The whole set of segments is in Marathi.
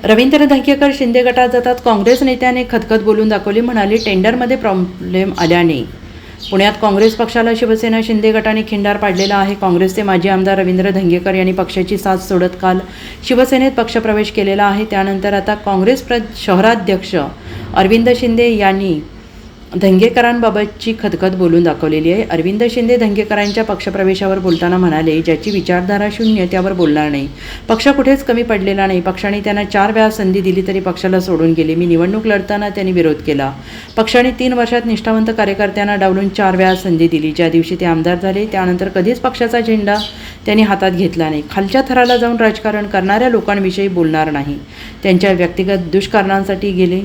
रवींद्र धंगेकर शिंदे गटात जातात. काँग्रेस नेत्याने खतखत बोलून दाखवली. म्हणाले, टेंडरमध्ये प्रॉब्लेम आल्याने पुण्यात काँग्रेस पक्षाला शिवसेना शिंदे गटाने खिंडार पाडलेला आहे. काँग्रेसचे माजी आमदार रवींद्र धंगेकर यांनी पक्षाची साथ सोडत काल शिवसेनेत पक्षप्रवेश केलेला आहे. त्यानंतर आता काँग्रेस शहराध्यक्ष अरविंद शिंदे यांनी धंगेकरांबाबतची खतखत बोलून दाखवलेली आहे. अरविंद शिंदे धंगेकरांच्या पक्षप्रवेशावर बोलताना म्हणाले, ज्याची विचारधारा शून्य त्यावर बोलणार नाही. पक्ष कुठेच कमी पडलेला नाही. पक्षाने त्यांना 4 वेळा संधी दिली तरी पक्षाला सोडून गेले. मी निवडणूक लढताना त्यांनी विरोध केला. पक्षाने 3 वर्षात निष्ठावंत कार्यकर्त्यांना डावलून 4 वेळा संधी दिली. ज्या दिवशी ते आमदार झाले त्यानंतर कधीच पक्षाचा झेंडा त्यांनी हातात घेतला नाही. खालच्या थराला जाऊन राजकारण करणाऱ्या लोकांविषयी बोलणार नाही. त्यांच्या व्यक्तिगत दुष्कारणांसाठी गेले.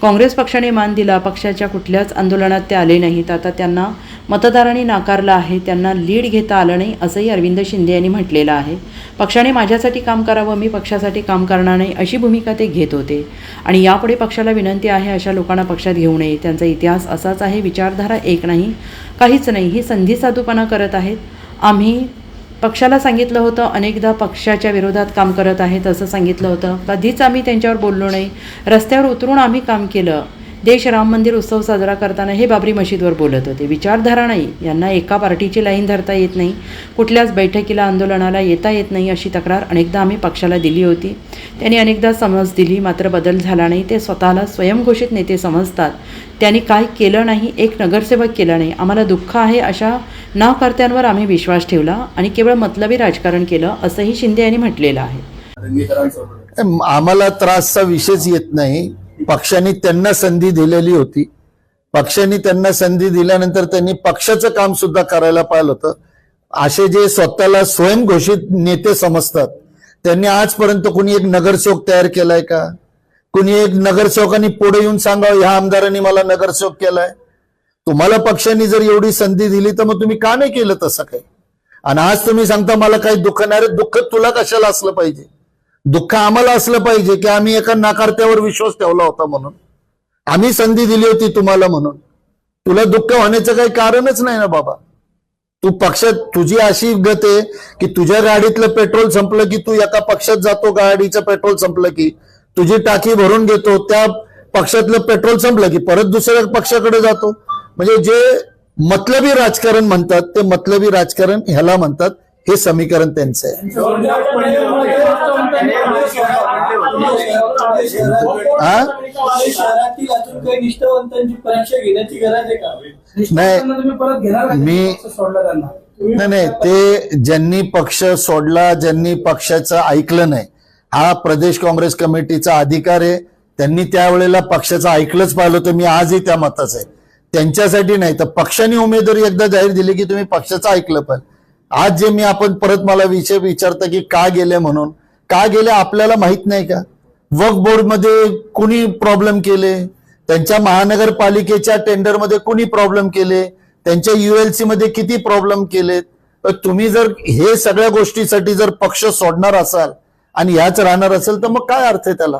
काँग्रेस पक्षाने मान दिला. पक्षाच्या कुठल्याच आंदोलनात ते आले नाहीत. आता त्यांना मतदारांनी नाकारलं आहे. त्यांना लीड घेता आलं नाही असंही अरविंद शिंदे यांनी म्हटलेलं आहे. पक्षाने माझ्यासाठी काम करावं, मी पक्षासाठी काम करणार नाही अशी भूमिका ते घेत होते. आणि यापुढे पक्षाला विनंती आहे, अशा लोकांना पक्षात घेऊ नये. त्यांचा इतिहास असाच आहे. विचारधारा एक नाही, काहीच नाही. ही संधी साधूपणा करत आहेत. आम्ही पक्षाला सांगितलं होतं, अनेकदा पक्षाच्या विरोधात काम करत आहेत असं सांगितलं होतं. कधीच आम्ही त्यांच्यावर बोललो नाही. रस्त्यावर उतरून आम्ही काम केलं. देश राम मंदिर उत्सव साजरा करताना हे बाबरी मशीदवर बोलत होते. विचारधारा नाही. यांना एका पार्टीची लाईन धरता येत नाही. कुठल्याच बैठकीला आंदोलनाला येता येत नाही अशी तक्रार अनेकदा आम्ही पक्षाला दिली होती. त्यांनी अनेकदा समज दिली, मात्र बदल झाला नाही. ते स्वतःला स्वयंघोषित नेते समजतात. त्यांनी काय केलं नाही, एक नगरसेवक केला नाही. आम्हाला दुःख आहे, अशा नावकर्त्यांवर आम्ही विश्वास ठेवला आणि केवळ मतलबी राजकारण केलं असंही शिंदे यांनी म्हटलेलं आहे. आम्हाला त्रासचा विषयच येत नाही. पक्षाने त्यांना संधी दिलेली होती. पक्षाने त्यांना संधी दिल्यानंतर त्यांनी पक्षाचं काम सुद्धा करायला पाहिलं होतं. असे जे स्वतःला स्वयंघोषित नेते समजतात त्यांनी आजपर्यंत कुणी एक नगरसेवक तयार केलाय का? कुणी एक नगरसेवकांनी पुढे येऊन सांगावं, ह्या आमदारांनी मला नगरसेवक केलाय? तुम्हाला पक्षाने जर एवढी संधी दिली तर मग तुम्ही का नाही केलं तसं काही? आणि आज तुम्ही सांगता मला काही दुःख नाही. रे दुःख तुला कशाला असलं पाहिजे? दुःख आम्हाला असलं पाहिजे की आम्ही एका नाकारत्यावर विश्वास ठेवला होता म्हणून, आम्ही संधी दिली होती तुम्हाला म्हणून. तुला दुःख होण्याचं काही कारणच नाही ना बाबा. तू पक्षात, तुझी अशी गत आहे की तुझ्या गाडीतलं पेट्रोल संपलं की तू एका पक्षात जातो, गाडीचं पेट्रोल संपलं की तुझी टाकी भरून घेतो, त्या पक्षातलं पेट्रोल संपलं की परत दुसऱ्या पक्षाकडे जातो. म्हणजे जे मतलबी राजकारण म्हणतात ते मतलबी राजकारण ह्याला म्हणतात. हे समीकरण त्यांचं आहे. नाही, ते ज्यांनी पक्ष सोडला, ज्यांनी पक्षाचं ऐकलं नाही, हा प्रदेश काँग्रेस कमिटीचा अधिकार आहे. त्यांनी त्यावेळेला पक्षाचं ऐकलंच पाहिलं होतं. मी आजही त्या मताच आहे. त्यांच्यासाठी नाही तर पक्षाने उमेदवारी एकदा जाहीर दिली की तुम्ही पक्षाचं ऐकलं पाहिजे. आज जे मी आपण परत मला विषय विचारता की का गेले म्हणून, का गेले आपल्याला माहित नाही का? वक्फ बोर्डमध्ये कुणी प्रॉब्लेम केले? त्यांच्या महानगरपालिकेच्या टेंडरमध्ये कुणी प्रॉब्लेम केले? त्यांच्या ULC मध्ये किती प्रॉब्लेम केलेत? तुम्ही जर हे सगळ्या गोष्टीसाठी जर पक्ष सोडणार असाल आणि ह्याच राहणार असेल तर मग काय अर्थ आहे त्याला?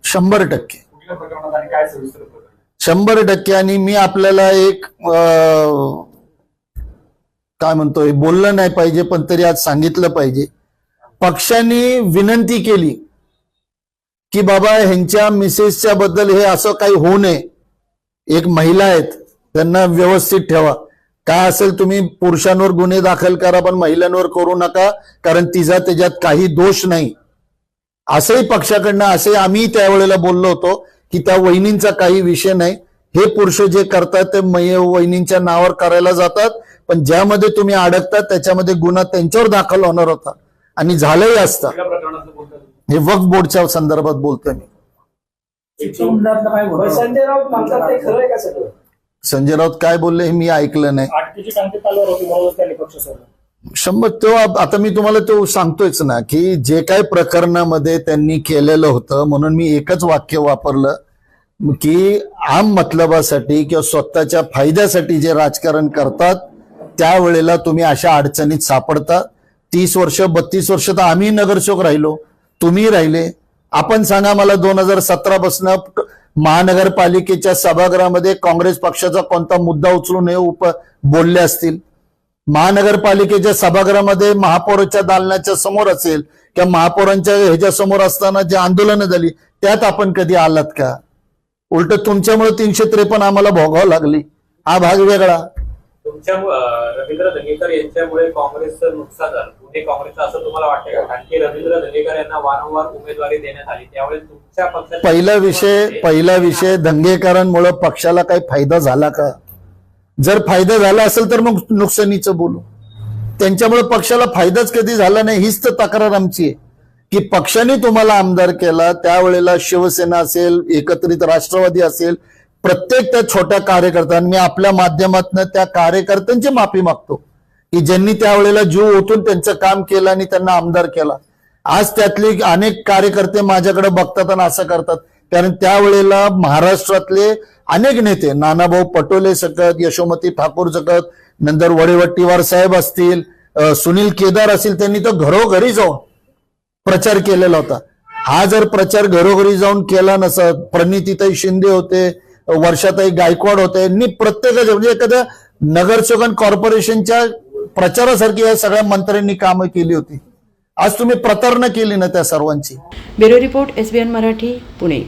100%. आणि मी आपल्याला एक काय म्हणतोय, बोललं नाही पाहिजे पण तरी आज सांगितलं पाहिजे. पक्षाने विनंती केली की बाबा ह्यांच्या मिसेसच्या बद्दल हे असं काही होऊ नये. एक महिला आहेत, त्यांना व्यवस्थित ठेवा. काय असेल तुम्ही पुरुषांवर गुन्हे दाखल करा पण महिलांवर करू नका, कारण तिचा त्याच्यात काही दोष नाही. असंही पक्षाकडनं असे आम्ही त्यावेळेला बोललो होतो की त्या वहिनींचा काही विषय नाही. हे पुरुष जे करतात ते वहिनींच्या नावावर करायला जातात, पण ज्यामध्ये तुम्ही अडकतात त्याच्यामध्ये गुन्हा त्यांच्यावर दाखल होणार होता आणि झालंही असतं. हे वक्फ बोर्डच्या संदर्भात बोलतोय मी. संजय राऊत काय बोलले हे मी ऐकलं नाही. 100. तेव्हा आता मी तुम्हाला तो सांगतोयच ना की जे काही प्रकरणामध्ये त्यांनी केलेलं होतं, म्हणून मी एकच वाक्य वापरलं की आम मतलबासाठी किंवा स्वतःच्या फायद्यासाठी जे राजकारण करतात त्यावेळेला तुम्ही अशा अडचणीत सापडता. 30 वर्ष 32 वर्ष तर आम्ही नगरसेवक राहिलो, तुम्ही राहिले. आपण सांगा मला 2017 पासून महानगरपालिकेच्या सभागृहामध्ये काँग्रेस पक्षाचा कोणता मुद्दा उचलून हे बोलले असतील? महानगरपालिकेच्या सभागृहामध्ये महापौराच्या दालनाच्या समोर असेल किंवा महापौरांच्या ह्याच्या समोर असताना जे आंदोलनं झाली त्यात आपण कधी आलात का? उलट तुमच्यामुळे 353 आम्हाला भोगावं लागली. हा भाग वेगळा. तुमच्या रवींद्र धंगेकर यांच्यामुळे काँग्रेसचं नुकसान झालं, पुणे काँग्रेसचं, असं तुम्हाला वाटतं का? कारण की रवींद्र धंगेकर यांना वारंवार उमेदवारी देण्यात आली, त्यावेळेस तुमच्या पक्षात पहिला विषय धंगेकरांमुळे पक्षाला काही फायदा झाला का? जर फायदा झाला असेल तर मग नुकसानीचं बोलू. त्यांच्यामुळे पक्षाला फायदाच कधी झाला नाही, हीच तर तक्रार आमची आहे की पक्षाने तुम्हाला आमदार केला त्यावेळेला शिवसेना असेल, एकत्रित राष्ट्रवादी असेल, प्रत्येक त्या छोट्या कार्यकर्त्यांनी, मी आपल्या माध्यमातून त्या कार्यकर्त्यांची माफी मागतो की ज्यांनी त्यावेळेला जीव ओतून त्यांचं काम केलं आणि त्यांना आमदार केला. आज त्यातले अनेक कार्यकर्ते माझ्याकडे बघतात आणि असं करतात, कारण त्यावेळेला महाराष्ट्रातले अनेक नेते, नानाभाऊ पटोले सकट, यशोमती ठाकूर सकट, नंतर वडेवट्टीवार साहेब असतील, सुनील केदार असतील, त्यांनी तर घरोघरी जाऊन प्रचार केलेला होता. हा जर प्रचार घरोघरी जाऊन केला नसत, प्रणितीताई शिंदे होते, वर्षाताई गायकवाड होते, यांनी प्रत्येकाच्या म्हणजे एखाद्या नगरसेवक कॉर्पोरेशनच्या प्रचारासारखी या सगळ्या मंत्र्यांनी कामं केली होती. आज तुम्ही प्रतारणा केली ना त्या सर्वांची. Bureau report, SBN Marathi, Pune.